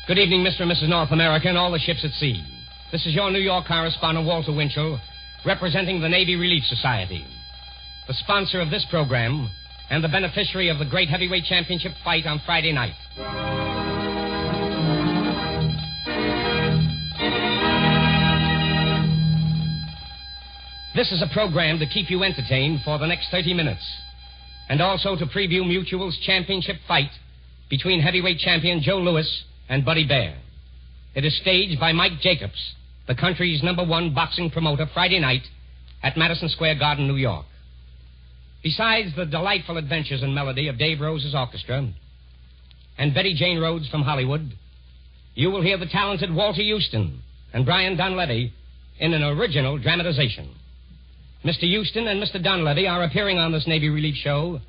Good evening, Mr. and Mrs. North America and all the ships at sea. This is your New York correspondent, Walter Winchell, representing the Navy Relief Society. The sponsor of this program and the beneficiary of the great heavyweight championship fight on Friday night. This is a program to keep you entertained for the next 30 minutes, and also to preview Mutual's championship fight between heavyweight champion Joe Louis and Buddy Bear. It is staged by Mike Jacobs, the country's #1 boxing promoter, Friday night at Madison Square Garden, New York. Besides the delightful adventures and melody of Dave Rose's orchestra and Betty Jane Rhodes from Hollywood, you will hear the talented Walter Houston and Brian Donlevy in an original dramatization. Mr. Houston and Mr. Donlevy are appearing on this Navy Relief show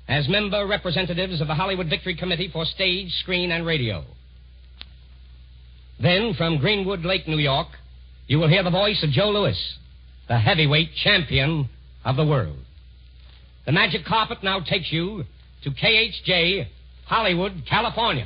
as member representatives of the Hollywood Victory Committee for Stage, Screen, and Radio. Then, from Greenwood Lake, New York, you will hear the voice of Joe Louis, the heavyweight champion of the world. The magic carpet now takes you to KHJ, Hollywood, California.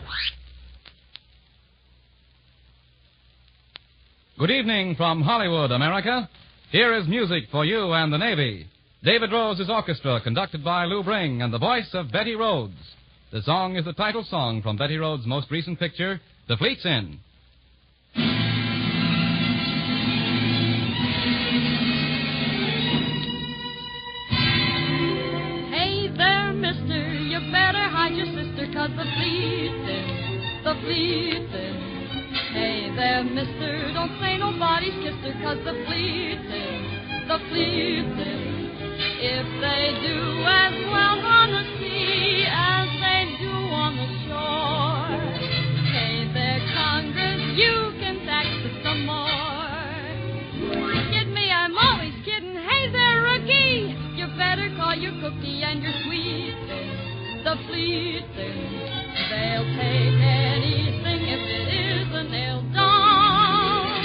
Good evening from Hollywood, America. Here is music for you and the Navy. David Rose's orchestra, conducted by Lou Bring, and the voice of Betty Rhodes. The song is the title song from Betty Rhodes' most recent picture, The Fleet's Inn. Hey there, mister, you better hide your sister, 'cause the fleet's in, the fleet's in. Hey there, mister, don't say nobody's kissed her, 'cause the fleet's in, the fleet's in. If they do as well on the sea as they do on the shore, hey there, Congress, you can tax it some more. Kid me, I'm always kidding. Hey there, rookie, you better call your cookie and your sweet thing, the fleet thing. They'll take anything if it is a nail down.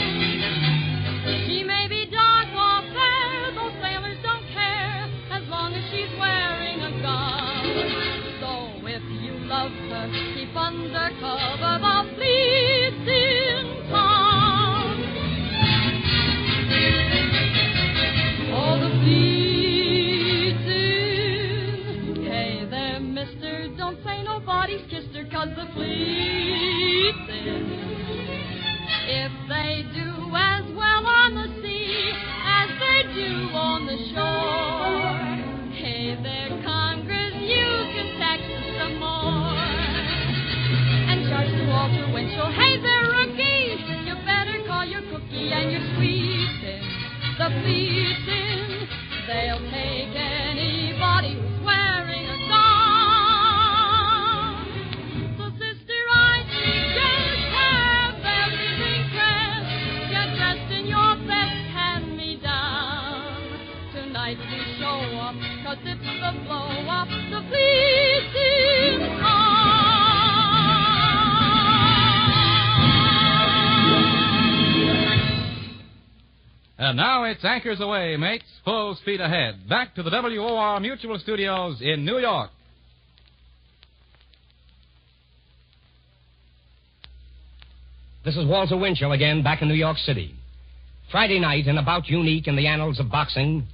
She may be dark or fair, those sailors don't care, as long as she's wearing a gown. So if you love her, keep under cover, the fleet's in town. Oh, the fleet's in. Hey there, mister, don't say nobody's kissed her, 'cause the fleet's in. If they do as well on the sea as they do on the shore, hey there, Congress, you can tax it some more. And charge to Walter Winchell, hey there, rookie, you better call your cookie and your sweet in, the fleet's in. They'll take anybody who's wearing a gown. So, sister, I suggest have everything dressed. Get dressed in your best hand-me-down. Tonight we show up, 'cause it's the blow-up, the fleet's in town. And now it's anchors away, mates, full speed ahead. Back to the WOR Mutual Studios in New York. This is Walter Winchell again, back in New York City. Friday night, in a bout unique in the annals of boxing,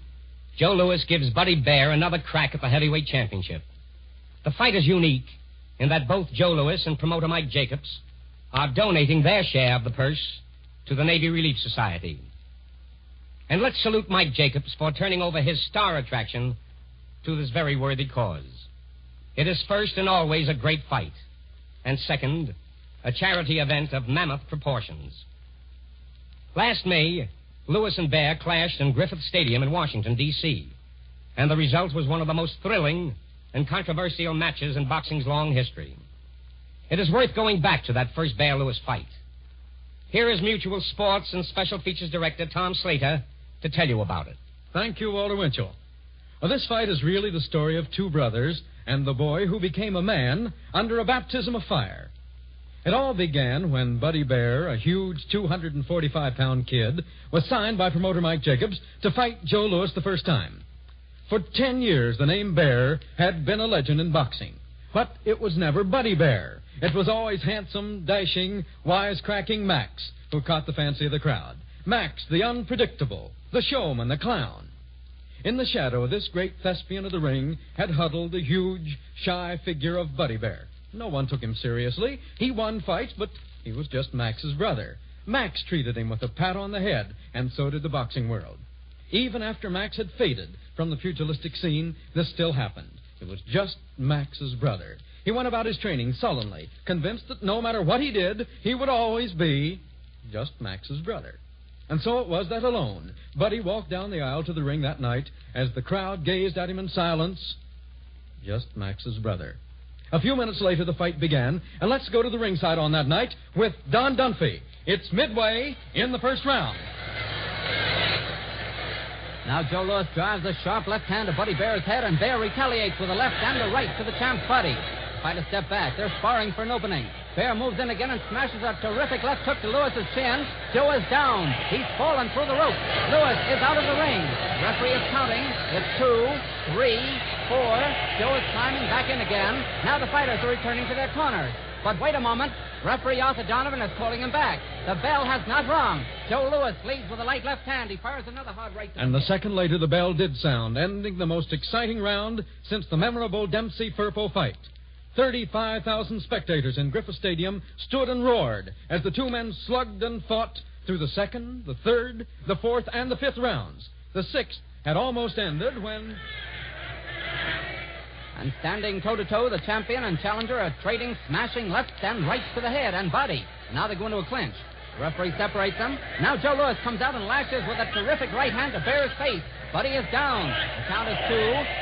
Joe Louis gives Buddy Bear another crack at the heavyweight championship. The fight is unique in that both Joe Louis and promoter Mike Jacobs are donating their share of the purse to the Navy Relief Society. And let's salute Mike Jacobs for turning over his star attraction to this very worthy cause. It is first and always a great fight, and second, a charity event of mammoth proportions. Last May, Louis and Bear clashed in Griffith Stadium in Washington, D.C., and the result was one of the most thrilling and controversial matches in boxing's long history. It is worth going back to that first Bear-Louis fight. Here is Mutual Sports and Special Features Director Tom Slater to tell you about it. Thank you, Walter Winchell. Well, this fight is really the story of two brothers and the boy who became a man under a baptism of fire. It all began when Buddy Bear, a huge 245-pound kid, was signed by promoter Mike Jacobs to fight Joe Louis the first time. For 10 years, the name Bear had been a legend in boxing. But it was never Buddy Bear. It was always handsome, dashing, wisecracking Max who caught the fancy of the crowd. Max, the unpredictable, the showman, the clown. In the shadow of this great thespian of the ring had huddled the huge, shy figure of Buddy Bear. No one took him seriously. He won fights, but he was just Max's brother. Max treated him with a pat on the head, and so did the boxing world. Even after Max had faded from the pugilistic scene, this still happened. It was just Max's brother. He went about his training sullenly, convinced that no matter what he did, he would always be just Max's brother. And so it was that alone, Buddy walked down the aisle to the ring that night as the crowd gazed at him in silence. Just Max's brother. A few minutes later, the fight began, and let's go to the ringside on that night with Don Dunphy. It's midway in the first round. Now Joe Louis drives a sharp left hand to Buddy Bear's head, and Bear retaliates with a left and a right to the champ's body. Fight a step back. They're sparring for an opening. Bear moves in again and smashes a terrific left hook to Lewis's chin. Joe is down. He's fallen through the rope. Louis is out of the ring. Referee is counting. It's 2, 3, 4. Joe is climbing back in again. Now the fighters are returning to their corners. But wait a moment. Referee Arthur Donovan is calling him back. The bell has not rung. Joe Louis leads with a light left hand. He fires another hard right. And the second later, the bell did sound, ending the most exciting round since the memorable Dempsey-Firpo fight. 35,000 spectators in Griffith Stadium stood and roared as the two men slugged and fought through the second, the third, the fourth, and the fifth rounds. The sixth had almost ended when... And standing toe-to-toe, the champion and challenger are trading smashing lefts and rights to the head and body. Now they go into a clinch. The referee separates them. Now Joe Louis comes out and lashes with a terrific right hand to Bear's face. Buddy is down. The count is 2.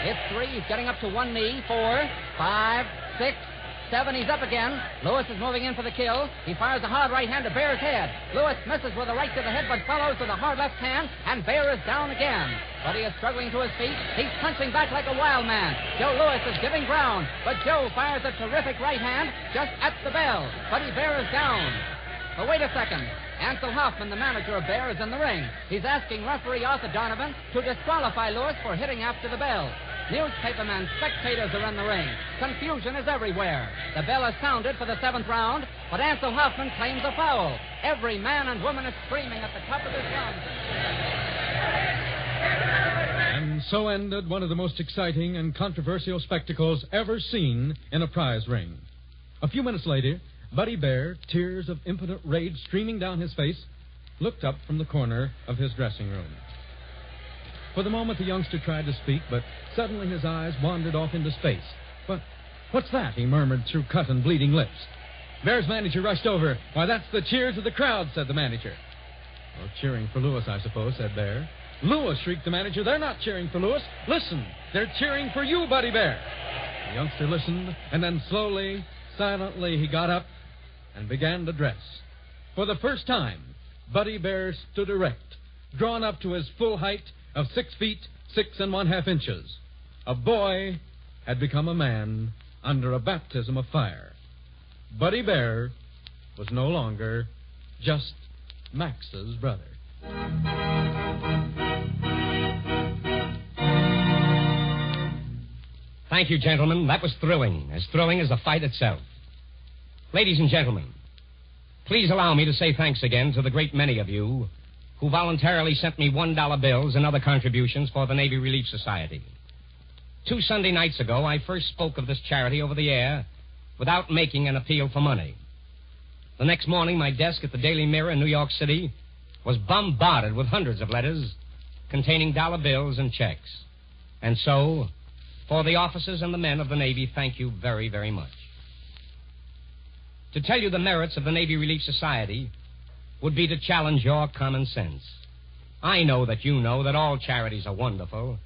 It's 3. He's getting up to one knee. 4, 5, 6, 7. He's up again. Louis is moving in for the kill. He fires a hard right hand to Bear's head. Louis misses with a right to the head, but follows with a hard left hand, and Bear is down again. Buddy is struggling to his feet. He's punching back like a wild man. Joe Louis is giving ground, but Joe fires a terrific right hand just at the bell. Buddy Bear is down. But wait a second. Ansel Hoffman, the manager of Bear, is in the ring. He's asking referee Arthur Donovan to disqualify Louis for hitting after the bell. Newspapermen, spectators are in the ring. Confusion is everywhere. The bell is sounded for the 7th round, but Ansel Hoffman claims a foul. Every man and woman is screaming at the top of their lungs. And so ended one of the most exciting and controversial spectacles ever seen in a prize ring. A few minutes later, Buddy Bear, tears of impotent rage streaming down his face, looked up from the corner of his dressing room. For the moment, the youngster tried to speak, but suddenly his eyes wandered off into space. What's that? He murmured through cut and bleeding lips. Bear's manager rushed over. Why, that's the cheers of the crowd, said the manager. Well, cheering for Louis, I suppose, said Bear. Louis, shrieked the manager. They're not cheering for Louis. Listen, they're cheering for you, Buddy Bear. The youngster listened, and then slowly, silently, he got up and began to dress. For the first time, Buddy Bear stood erect, drawn up to his full height of 6 feet, 6 1/2 inches. A boy had become a man under a baptism of fire. Buddy Bear was no longer just Max's brother. Thank you, gentlemen. That was thrilling as the fight itself. Ladies and gentlemen, please allow me to say thanks again to the great many of you who voluntarily sent me $1 bills and other contributions for the Navy Relief Society. 2 Sunday nights ago, I first spoke of this charity over the air without making an appeal for money. The next morning, my desk at the Daily Mirror in New York City was bombarded with hundreds of letters containing dollar bills and checks. And so, for the officers and the men of the Navy, thank you very, very much. To tell you the merits of the Navy Relief Society would be to challenge your common sense. I know that you know that all charities are wonderful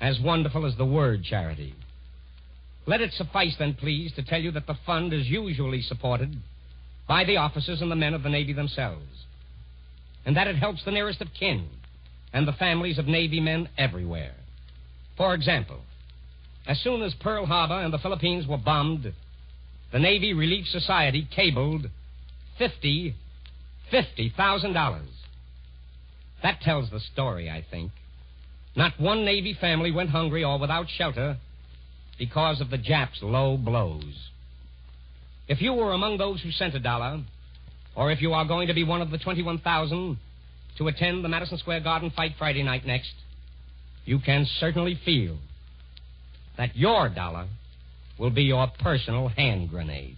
as the word charity. Let it suffice, then, please, to tell you that the fund is usually supported by the officers and the men of the Navy themselves, and that it helps the nearest of kin and the families of Navy men everywhere. For example, as soon as Pearl Harbor and the Philippines were bombed, the Navy Relief Society cabled $50,000. That tells the story, I think. Not one Navy family went hungry or without shelter because of the Japs' low blows. If you were among those who sent $1, or if you are going to be one of the 21,000 to attend the Madison Square Garden fight Friday night next, you can certainly feel that your dollar will be your personal hand grenade.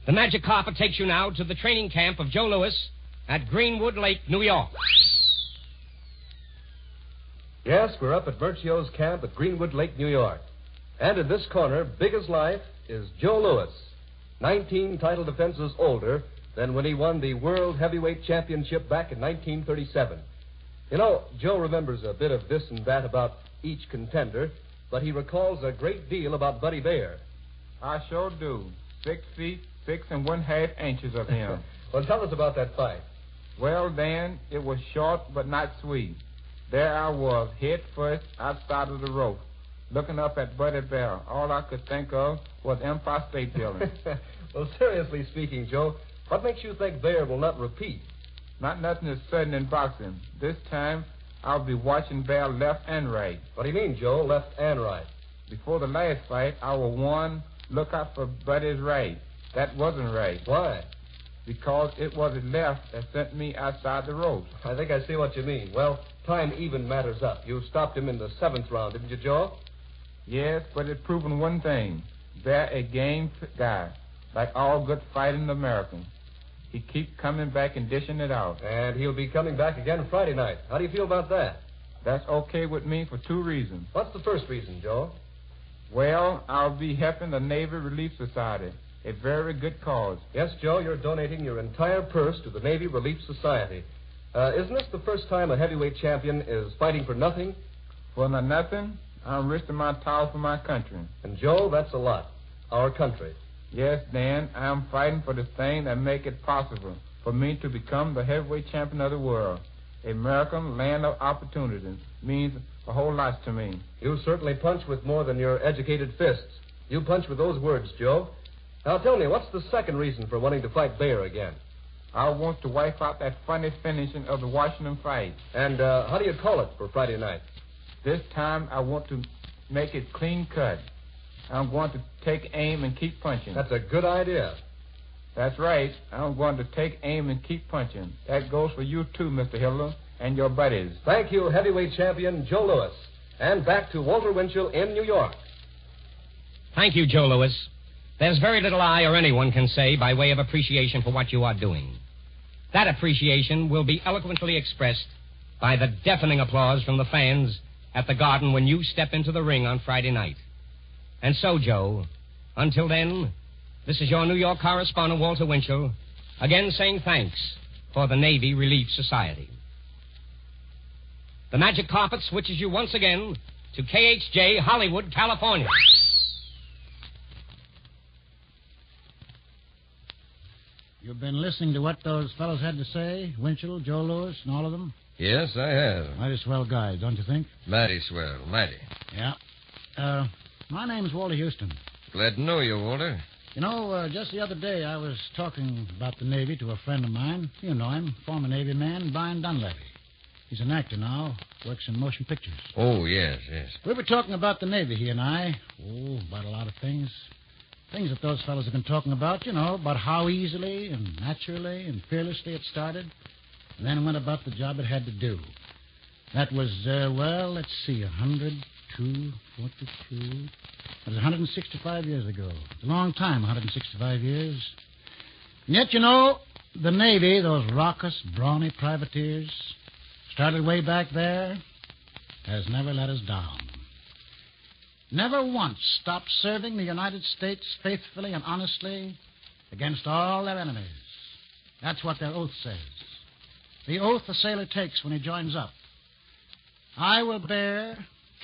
The Magic Carpet takes you now to the training camp of Joe Louis at Greenwood Lake, New York. Yes, we're up at Vercio's camp at Greenwood Lake, New York. And in this corner, big as life, is Joe Louis, 19 title defenses older than when he won the World Heavyweight Championship back in 1937. You know, Joe remembers a bit of this and that about each contender, but he recalls a great deal about Buddy Baer. I sure do. 6 feet, 6 1/2 inches of him. Well, tell us about that fight. Well, Dan, it was short but not sweet. There I was, head first, outside of the rope, looking up at Buddy Baer. All I could think of was Empire State Building. Well, seriously speaking, Joe, what makes you think Baer will not repeat? Not nothing is certain in boxing. This time, I'll be watching Baer left and right. What do you mean, Joe, left and right? Before the last fight, I was warned, look out for Buddy's right. That wasn't right. Why? Because it was his left that sent me outside the ropes. I think I see what you mean. Well, time even matters up. You stopped him in the 7th round, didn't you, Joe? Yes, but it's proven one thing. Baer a game guy, like all good fighting Americans. He keeps coming back and dishing it out. And he'll be coming back again Friday night. How do you feel about that? That's okay with me for 2 reasons. What's the first reason, Joe? Well, I'll be helping the Navy Relief Society, a very good cause. Yes, Joe, you're donating your entire purse to the Navy Relief Society. Isn't this the first time a heavyweight champion is fighting for nothing? For nothing, I'm risking my towel for my country. And, Joe, that's a lot. Our country. Yes, Dan, I'm fighting for the thing that make it possible for me to become the heavyweight champion of the world. American land of opportunities means a whole lot to me. You certainly punch with more than your educated fists. You punch with those words, Joe. Now, tell me, what's the second reason for wanting to fight Baer again? I want to wipe out that funny finishing of the Washington fight. And how do you call it for Friday night? This time, I want to make it clean cut. I'm going to take aim and keep punching. That's a good idea. That's right. I'm going to take aim and keep punching. That goes for you, too, Mr. Hitler, and your buddies. Thank you, heavyweight champion Joe Louis. And back to Walter Winchell in New York. Thank you, Joe Louis. There's very little I or anyone can say by way of appreciation for what you are doing. That appreciation will be eloquently expressed by the deafening applause from the fans at the Garden when you step into the ring on Friday night. And so, Joe, until then, this is your New York correspondent, Walter Winchell, again saying thanks for the Navy Relief Society. The Magic Carpet switches you once again to KHJ, Hollywood, California. You've been listening to what those fellows had to say, Winchell, Joe Louis, and all of them? Yes, I have. Mighty swell guys, don't you think? Mighty swell, mighty. Yeah. My name's Walter Houston. Glad to know you, Walter. You know, just the other day I was talking about the Navy to a friend of mine. You know him, former Navy man, Brian Dunleavy. He's an actor now, works in motion pictures. Oh, yes, yes. We were talking about the Navy, he and I. Oh, about a lot of things. Things that those fellows have been talking about, you know, about how easily and naturally and fearlessly it started, and then went about the job it had to do. That was, let's see, 102, 42... That was 165 years ago. It's a long time, 165 years. And yet, you know, the Navy, those raucous, brawny privateers, started way back there, has never let us down. Never once stopped serving the United States faithfully and honestly against all their enemies. That's what their oath says. The oath a sailor takes when he joins up. I will bear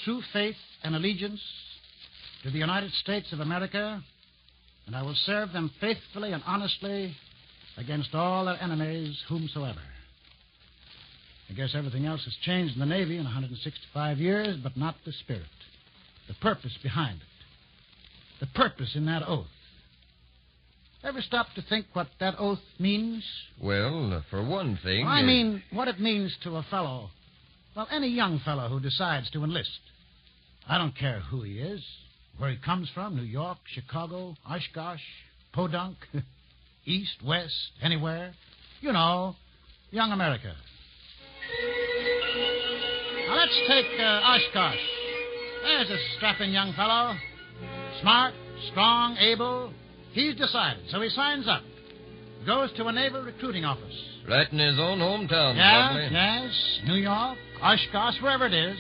true faith and allegiance to the United States of America, and I will serve them faithfully and honestly against all their enemies whomsoever. I guess everything else has changed in the Navy in 165 years, but not the spirit. The purpose behind it. The purpose in that oath. Ever stop to think what that oath means? Well, for one thing... I mean what it means to a fellow, well, any young fellow who decides to enlist. I don't care who he is, where he comes from, New York, Chicago, Oshkosh, Podunk, East, West, anywhere. You know, young America. Now, let's take Oshkosh. There's a strapping young fellow. Smart, strong, able. He's decided, so he signs up. Goes to a naval recruiting office. Right in his own hometown, Yeah, probably. yes, New York, Oshkosh, wherever it is.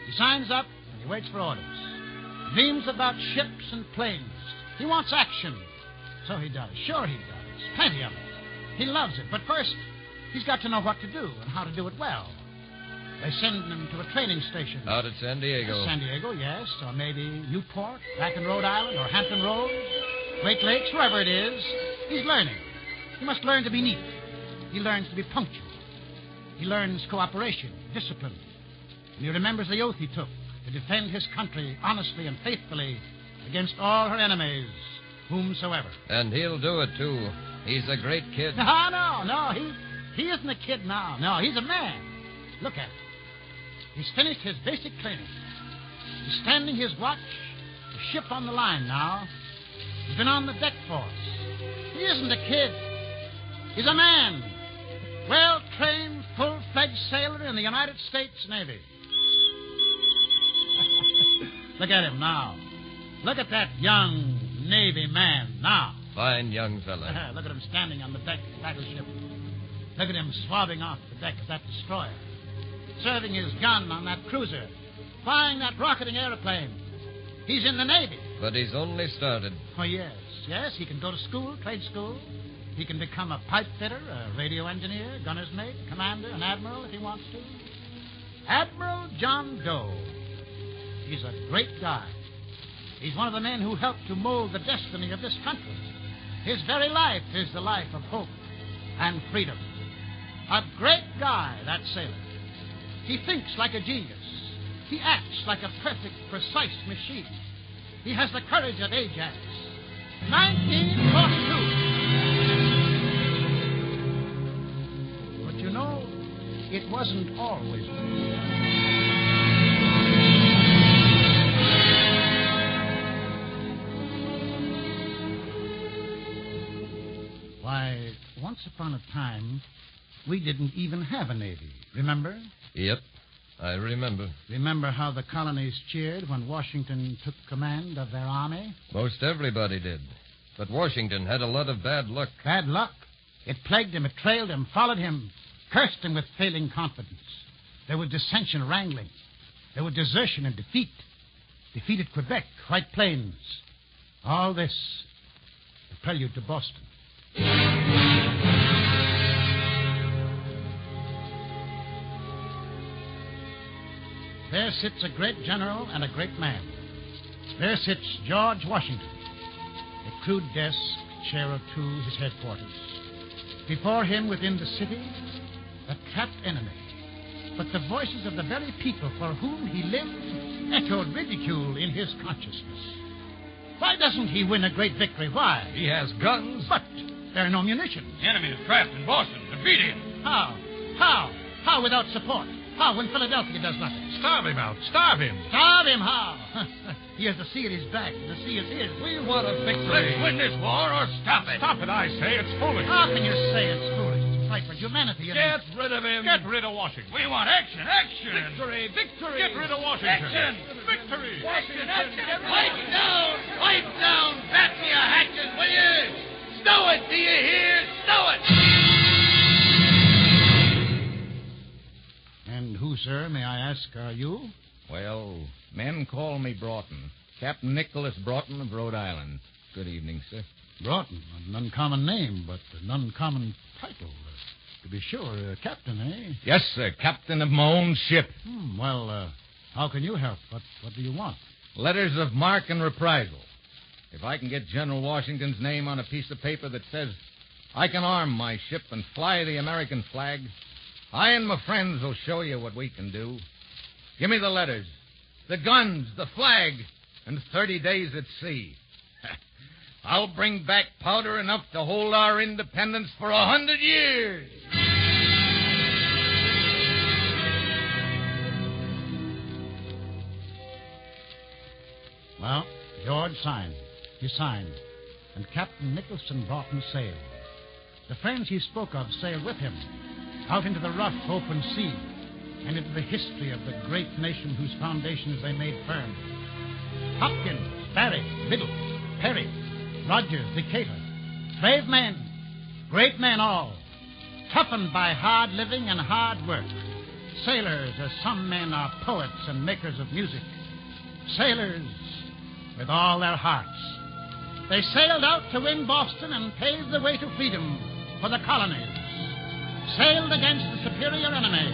He signs up and he waits for orders. Dreams about ships and planes. He wants action. So he does. Sure he does. Plenty of it. He loves it. But first, he's got to know what to do and how to do it well. They send him to a training station. Out at San Diego. San Diego, yes. Or maybe Newport, back in Rhode Island, or Hampton Roads, Great Lakes, wherever it is. He's learning. He must learn to be neat. He learns to be punctual. He learns cooperation, discipline. And he remembers the oath he took to defend his country honestly and faithfully against all her enemies, whomsoever. And he'll do it, too. He's a great kid. No. He isn't a kid now. No, he's a man. Look at him. He's finished his basic training. He's standing his watch, the ship on the line now. He's been on the deck force. He isn't a kid. He's a man. Well-trained, full-fledged sailor in the United States Navy. Look at him now. Look at that young Navy man now. Fine young fella. Look at him standing on the deck of the battleship. Look at him swabbing off the deck of that destroyer. Serving his gun on that cruiser. Flying that rocketing airplane. He's in the Navy. But he's only started. Oh, yes. Yes, he can go to school, trade school. He can become a pipe fitter, a radio engineer, gunner's mate, commander, an admiral if he wants to. Admiral John Doe. He's a great guy. He's one of the men who helped to mold the destiny of this country. His very life is the life of hope and freedom. A great guy, that sailor. He thinks like a genius. He acts like a perfect, precise machine. He has the courage of Ajax. 1942. But you know, it wasn't always. Why, once upon a time, we didn't even have a navy, remember? Yep, I remember. Remember how the colonies cheered when Washington took command of their army? Most everybody did. But Washington had a lot of bad luck. Bad luck? It plagued him, it trailed him, followed him, cursed him with failing confidence. There was dissension, wrangling. There was desertion and defeat. Defeat at Quebec, White Plains. All this, the prelude to Boston. There sits a great general and a great man. There sits George Washington. A crude desk, chair or two, his headquarters. Before him, within the city, a trapped enemy. But the voices of the very people for whom he lived echoed ridicule in his consciousness. Why doesn't he win a great victory? Why? He has guns. But there are no munitions. The enemy is trapped in Boston. Defeat him. How? How without support? How when Philadelphia does nothing? Starve him out. Starve him. Starve him how? He has the sea at his back, and the sea is his. We want a victory. Let's win this war or stop it. Stop it, I say. It's foolish. How can you say it's foolish? It's a fight for humanity. Get rid of him. Get rid of Washington. We want action. Action. Victory. Victory. Get rid of Washington. Action. Victory. Action. Action. Pipe down. Pipe down. Back me a hatches, will you? Stow it. Do you hear? Stow it. And who, sir, may I ask, are you? Well, men call me Broughton. Captain Nicholas Broughton of Rhode Island. Good evening, sir. Broughton, an uncommon name, but an uncommon title. To be sure, captain, eh? Yes, sir. Captain of my own ship. Well, how can you help? What do you want? Letters of marque and reprisal. If I can get General Washington's name on a piece of paper that says I can arm my ship and fly the American flag, I and my friends will show you what we can do. Give me the letters, the guns, the flag, and 30 days at sea. I'll bring back powder enough to hold our independence for 100 years. Well, George signed. He signed. And Captain Nicholson Broughton sailed. The friends he spoke of sailed with him, out into the rough, open sea, and into the history of the great nation whose foundations they made firm. Hopkins, Barry, Biddle, Perry, Rogers, Decatur, brave men, great men all, toughened by hard living and hard work. Sailors, as some men are poets and makers of music. Sailors with all their hearts. They sailed out to win Boston and paved the way to freedom for the colonies. Sailed against the superior enemy,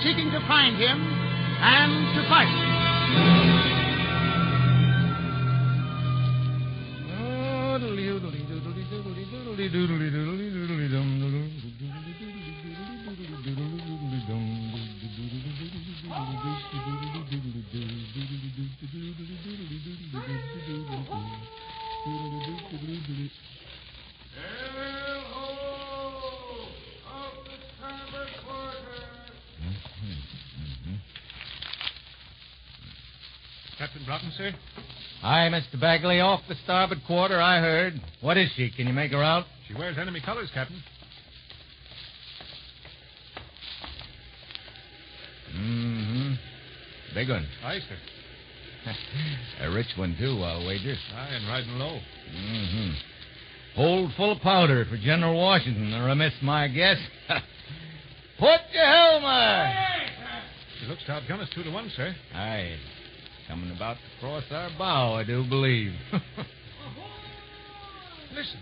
seeking to find him and to fight. Captain Broughton, sir? Aye, Mr. Bagley, off the starboard quarter, I heard. What is she? Can you make her out? She wears enemy colors, Captain. Mm-hmm. Big one. Aye, sir. A rich one, too, I'll wager. Aye, and riding low. Mm-hmm. Hold full of powder for General Washington, or I miss my guess. Put your helmet! She looks to outgun us 2-1, sir. Aye. Coming about to cross our bow, I do believe. Listen.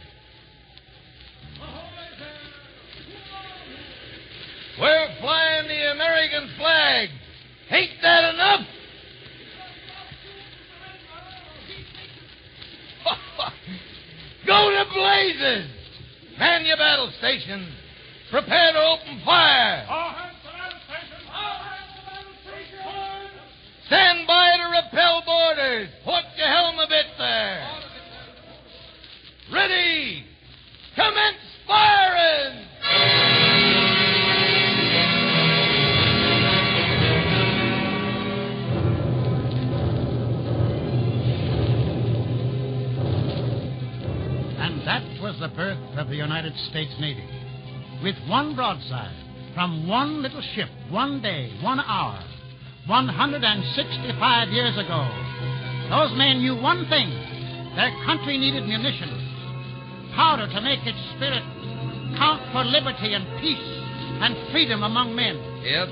We're flying the American flag. Ain't that enough? Go to blazes! Man your battle stations. Prepare to open fire. Stand by to repel boarders. Put your helm a bit there. Ready. Commence firing. And that was the birth of the United States Navy. With one broadside, from one little ship, one day, 1 hour, 165 years ago, those men knew one thing. Their country needed munitions, powder to make its spirit count for liberty and peace and freedom among men. Yep,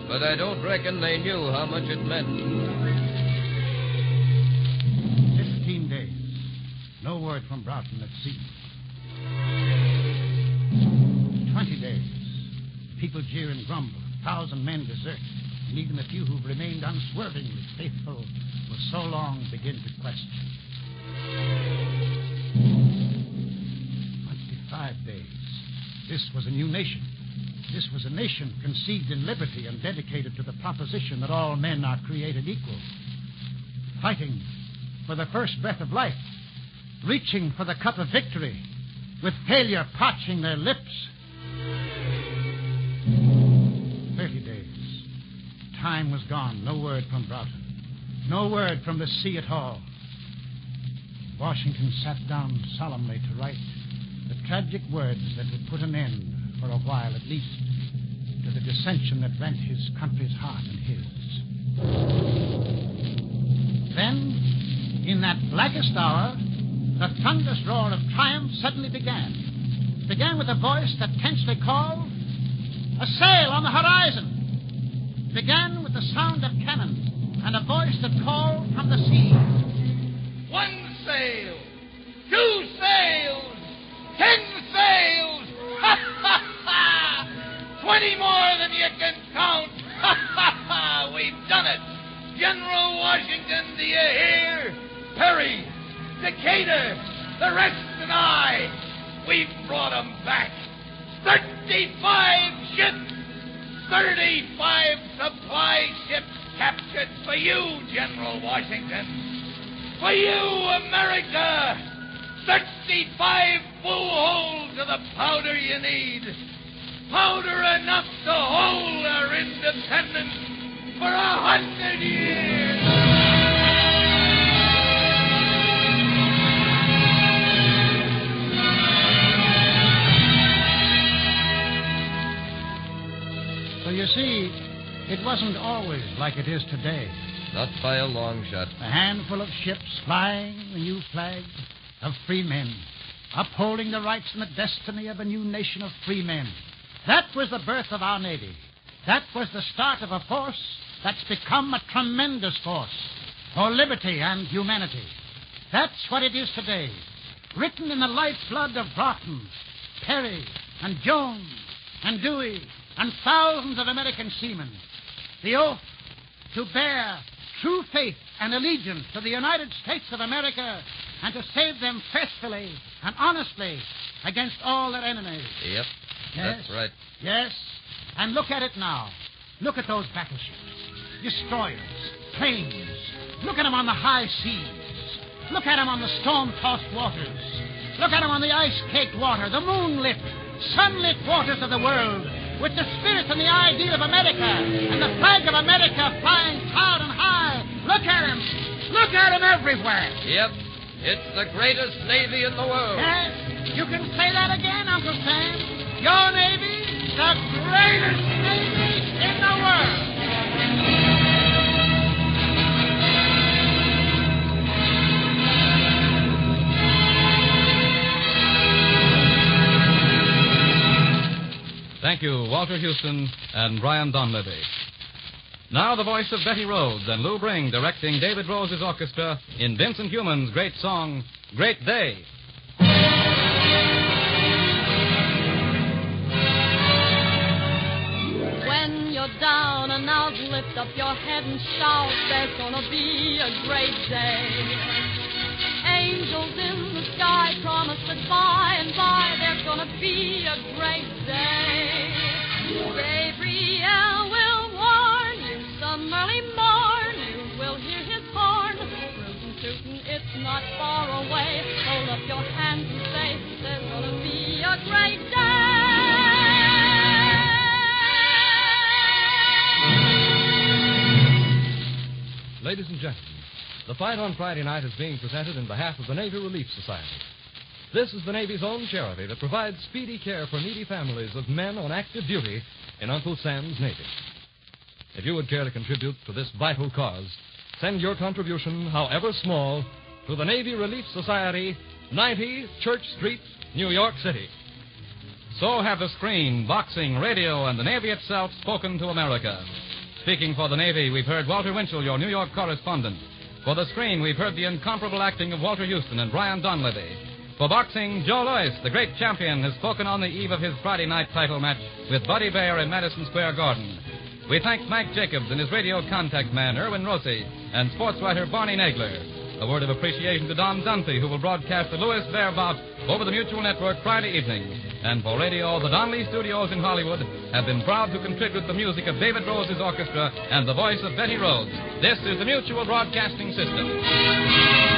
but I don't reckon they knew how much it meant. 15 days. No word from Broughton at sea. 20 days. People jeer and grumble. 1,000 men desert. And even the few who've remained unswervingly faithful will so long begin to question. 25 days. This was a new nation. This was a nation conceived in liberty and dedicated to the proposition that all men are created equal. Fighting for the first breath of life. Reaching for the cup of victory. With failure parching their lips. 30 days. Time was gone. No word from Broughton. No word from the sea at all. Washington sat down solemnly to write the tragic words that would put an end, for a while at least, to the dissension that rent his country's heart and his. Then, in that blackest hour, the thunderous roar of triumph suddenly began. It began with a voice that tensely called, "A sail on the horizon!" It began with the sound of cannon and a voice that called from the sea. 1 sail, 2 sails, 10 sails, ha ha ha! 20 more than you can count, ha ha ha! We've done it! General Washington, do you hear? Perry, Decatur, the rest and I, we've brought 'em back. 35 ships, 35 supply ships captured for you, General Washington. For you, America! 35 full holes of the powder you need. Powder enough to hold our independence for 100 years. wasn't always like it is today. Not by a long shot. A handful of ships flying the new flag of free men, upholding the rights and the destiny of a new nation of free men. That was the birth of our Navy. That was the start of a force that's become a tremendous force for liberty and humanity. That's what it is today, written in the lifeblood of Broughton, Perry, and Jones, and Dewey, and thousands of American seamen. The oath to bear true faith and allegiance to the United States of America and to save them faithfully and honestly against all their enemies. Yep, Yes. that's right. Yes, and look at it now. Look at those battleships, destroyers, planes. Look at them on the high seas. Look at them on the storm-tossed waters. Look at them on the ice-caked water, the moonlit, sunlit waters of the world, with the spirit and the ideal of America and the flag of America flying proud and high. Look at them. Look at them everywhere. Yep, it's the greatest Navy in the world. Yes, you can say that again, Uncle Sam. Your Navy, the greatest Navy in the world. Thank you, Walter Houston and Brian Donlevy. Now the voice of Betty Rhodes and Lou Bring directing David Rose's orchestra in Vincent Heuman's great song, Great Day. When you're down and out, lift up your head and shout. There's gonna be a great day. Angels in the sky promise that by and by there's gonna be a great day. Gabriel will warn you some early morn. You will hear his horn. Rootin' tootin', it's not far away. Hold up your hands and say, there's gonna be a great day. Ladies and gentlemen, the fight on Friday night is being presented in behalf of the Navy Relief Society. This is the Navy's own charity that provides speedy care for needy families of men on active duty in Uncle Sam's Navy. If you would care to contribute to this vital cause, send your contribution, however small, to the Navy Relief Society, 90 Church Street, New York City. So have the screen, boxing, radio, and the Navy itself spoken to America. Speaking for the Navy, we've heard Walter Winchell, your New York correspondent. For the screen, we've heard the incomparable acting of Walter Houston and Brian Donlevy. For boxing, Joe Louis, the great champion, has spoken on the eve of his Friday night title match with Buddy Baer in Madison Square Garden. We thank Mike Jacobs and his radio contact man, Erwin Rossi, and sports writer Barney Nagler. A word of appreciation to Don Dunphy, who will broadcast the Louis Baer bout over the Mutual Network Friday evening. And for radio, the Donley Studios in Hollywood have been proud to contribute the music of David Rose's orchestra and the voice of Betty Rhodes. This is the Mutual Broadcasting System.